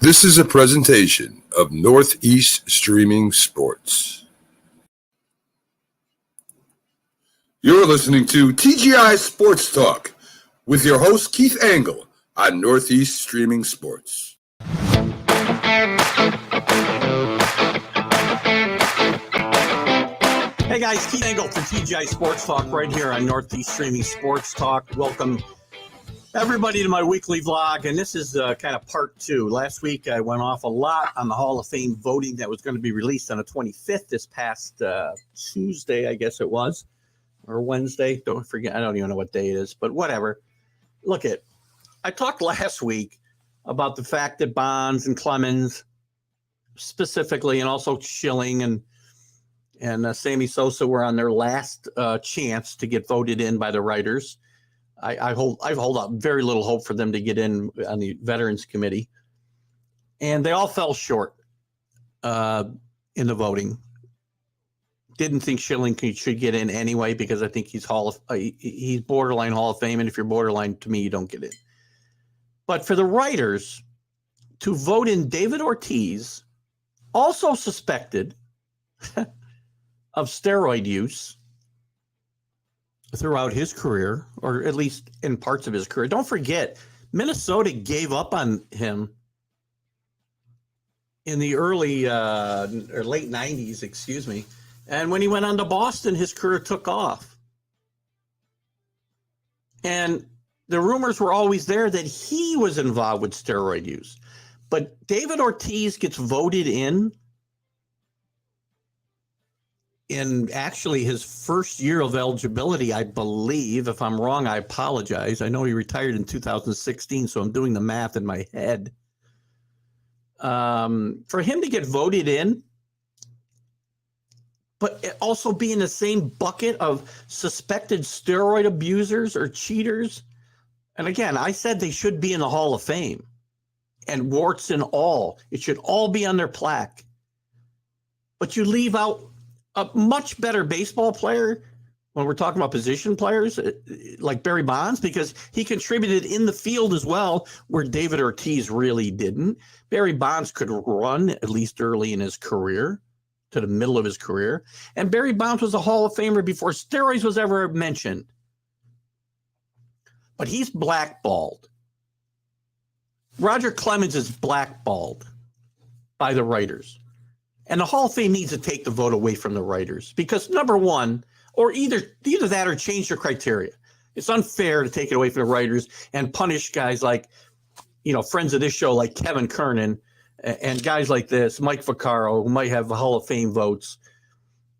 This is a presentation of Northeast Streaming Sports. You're listening to TGI Sports Talk with your host Keith Angle on Northeast Streaming Sports. Hey guys, Keith Angle for TGI Sports Talk right here on Northeast Streaming Sports Talk. Welcome everybody to my weekly vlog, and this is kind of part two. Last week I went off a lot on the Hall of Fame voting that was going to be released on the 25th this past Tuesday, I guess it was, or Wednesday. Don't forget, I don't even know what day it is, but whatever. Look it, I talked last week about the fact that Bonds and Clemens specifically, and also Schilling and Sammy Sosa were on their last chance to get voted in by the writers. I hold out very little hope for them to get in on the Veterans Committee, and they all fell short in the voting. Didn't think Schilling should get in anyway because I think he's borderline Hall of Fame, and if you're borderline, to me, you don't get in. But for the writers to vote in David Ortiz, also suspected of steroid use throughout his career, or at least in parts of his career. Don't forget, Minnesota gave up on him in the early or late 90s, excuse me. And when he went on to Boston, his career took off. And the rumors were always there that he was involved with steroid use. But David Ortiz gets voted in actually his first year of eligibility, I believe. If I'm wrong, I apologize. I know he retired in 2016, so I'm doing the math in my head. For him to get voted in, but also be in the same bucket of suspected steroid abusers or cheaters. And again, I said they should be in the Hall of Fame, and warts and all. It should all be on their plaque. But you leave out a much better baseball player when we're talking about position players like Barry Bonds, because he contributed in the field as well, where David Ortiz really didn't. Barry Bonds could run, at least early in his career, to the middle of his career. And Barry Bonds was a Hall of Famer before steroids was ever mentioned. But he's blackballed. Roger Clemens is blackballed by the writers. And the Hall of Fame needs to take the vote away from the writers because, number one, or either that or change their criteria. It's unfair to take it away from the writers and punish guys like, friends of this show like Kevin Kernan and guys like this, Mike Vaccaro, who might have Hall of Fame votes.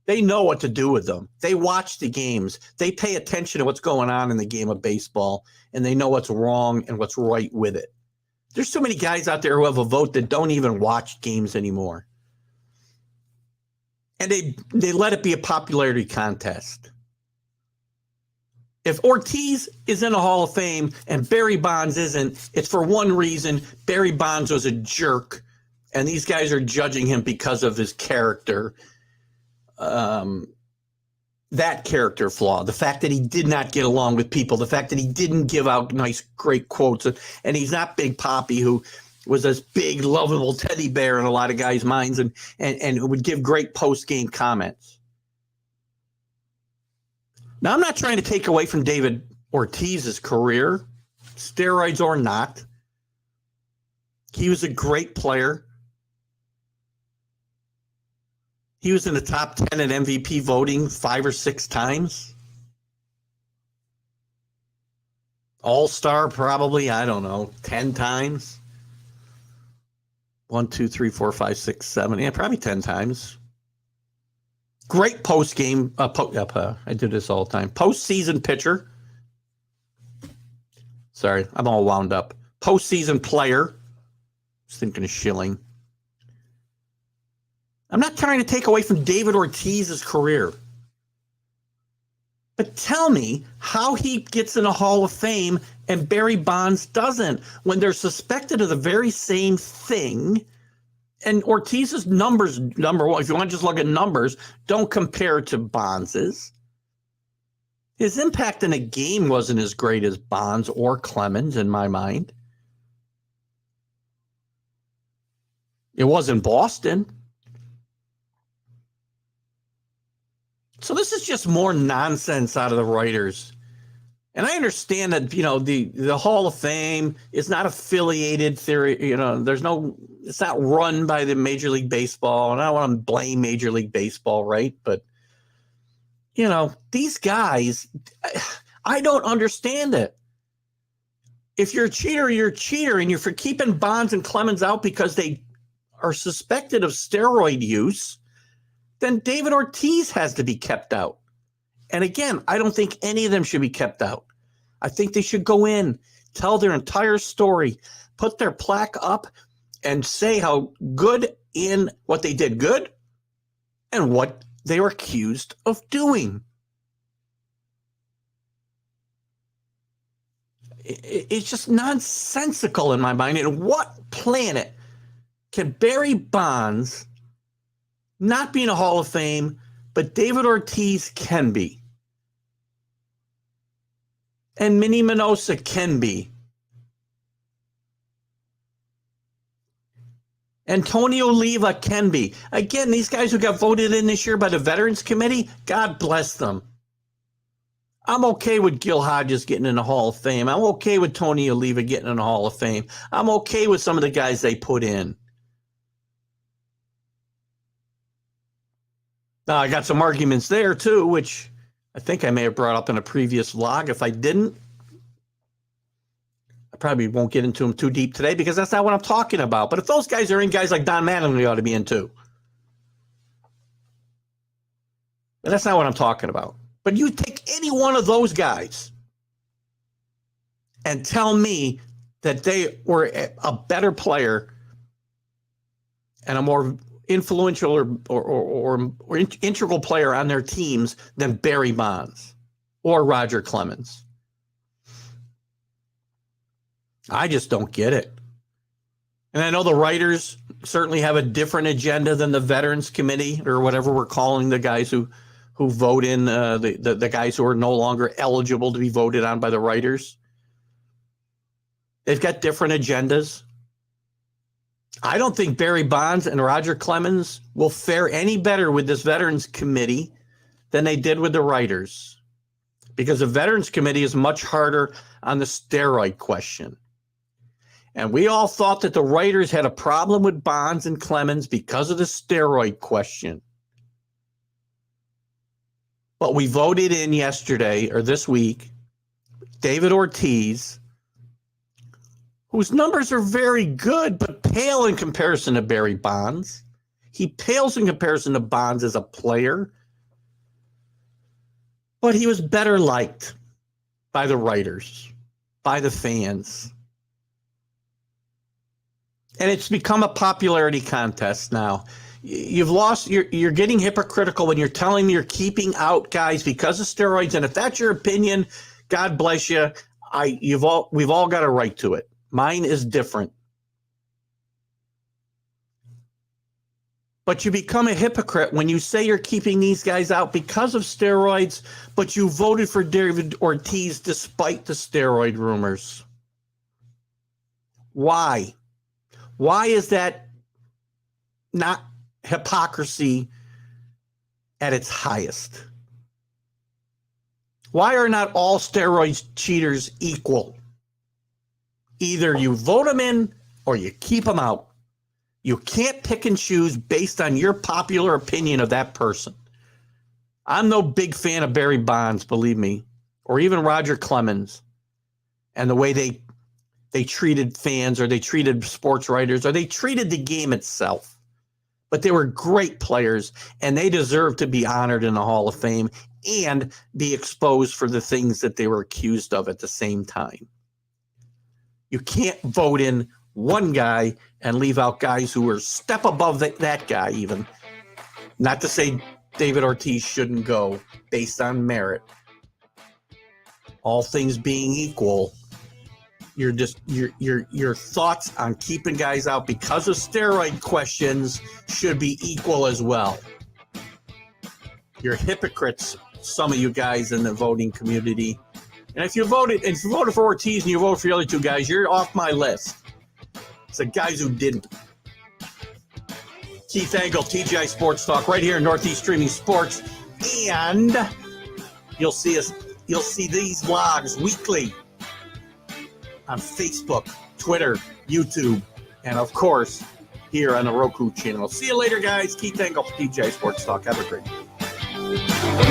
They know what to do with them. They watch the games. They pay attention to what's going on in the game of baseball, and they know what's wrong and what's right with it. There's so many guys out there who have a vote that don't even watch games anymore. And they let it be a popularity contest. If Ortiz is in a Hall of Fame and Barry Bonds isn't, it's for one reason: Barry Bonds was a jerk, and these guys are judging him because of his character. That character flaw, the fact that he did not get along with people, the fact that he didn't give out nice, great quotes, and he's not Big Papi, who was this big, lovable teddy bear in a lot of guys' minds and would give great post-game comments. Now, I'm not trying to take away from David Ortiz's career, steroids or not. He was a great player. He was in the top 10 at MVP voting 5 or 6 times. All-star probably, 10 times. 1, 2, 3, 4, 5, 6, 7. Yeah, probably 10 times. Great post-game. I do this all the time. Postseason pitcher. Sorry, I'm all wound up. Postseason player. Just thinking of Schilling. I'm not trying to take away from David Ortiz's career. But tell me how he gets in a Hall of Fame and Barry Bonds doesn't, when they're suspected of the very same thing. And Ortiz's numbers, number one, if you want to just look at numbers, don't compare to Bonds's. His impact in a game wasn't as great as Bonds or Clemens in my mind. It was in Boston. So this is just more nonsense out of the writers. And I understand that, the Hall of Fame is not affiliated theory. It's not run by the Major League Baseball. And I don't want to blame Major League Baseball, right? But, these guys, I don't understand it. If you're a cheater, you're a cheater. And you're for keeping Bonds and Clemens out because they are suspected of steroid use, then David Ortiz has to be kept out. And again, I don't think any of them should be kept out. I think they should go in, tell their entire story, put their plaque up, and say how good in what they did good and what they were accused of doing. It's just nonsensical in my mind. And what planet can Barry Bonds not be in a Hall of Fame, but David Ortiz can be? And Minnie Minoso can be. Antonio Oliva can be. Again, these guys who got voted in this year by the Veterans Committee, God bless them. I'm okay with Gil Hodges getting in the Hall of Fame. I'm okay with Tony Oliva getting in the Hall of Fame. I'm okay with some of the guys they put in. Now, I got some arguments there, too, which I think I may have brought up in a previous vlog. If I didn't, I probably won't get into them too deep today because that's not what I'm talking about. But if those guys are in, guys like Don Mattingly ought to be in, too. But that's not what I'm talking about. But you take any one of those guys and tell me that they were a better player and a more influential or integral player on their teams than Barry Bonds or Roger Clemens. I just don't get it. And I know the writers certainly have a different agenda than the Veterans Committee or whatever we're calling the guys who vote in, the guys who are no longer eligible to be voted on by the writers. They've got different agendas. I don't think Barry Bonds and Roger Clemens will fare any better with this Veterans Committee than they did with the writers, because the Veterans Committee is much harder on the steroid question. And we all thought that the writers had a problem with Bonds and Clemens because of the steroid question. But we voted in yesterday or this week David Ortiz, whose numbers are very good, but pale in comparison to Barry Bonds. He pales in comparison to Bonds as a player, but he was better liked by the writers, by the fans. And it's become a popularity contest now. You've lost, you're getting hypocritical when you're telling me you're keeping out guys because of steroids. And if that's your opinion, God bless you. We've all got a right to it. Mine is different. But you become a hypocrite when you say you're keeping these guys out because of steroids, but you voted for David Ortiz despite the steroid rumors. Why? Why is that not hypocrisy at its highest? Why are not all steroid cheaters equal? Either you vote them in or you keep them out. You can't pick and choose based on your popular opinion of that person. I'm no big fan of Barry Bonds, believe me, or even Roger Clemens and the way they treated fans, or they treated sports writers, or they treated the game itself. But they were great players, and they deserve to be honored in the Hall of Fame and be exposed for the things that they were accused of at the same time. You can't vote in one guy and leave out guys who are a step above that guy even. Not to say David Ortiz shouldn't go based on merit. All things being equal, your thoughts on keeping guys out because of steroid questions should be equal as well. You're hypocrites, some of you guys in the voting community. And if you voted for Ortiz and you voted for the other two guys, you're off my list. It's the guys who didn't. Keith Angle, TGI Sports Talk, right here in Northeast Streaming Sports. And you'll see these vlogs weekly on Facebook, Twitter, YouTube, and of course, here on the Roku channel. See you later, guys. Keith Angle, TGI Sports Talk. Have a great day.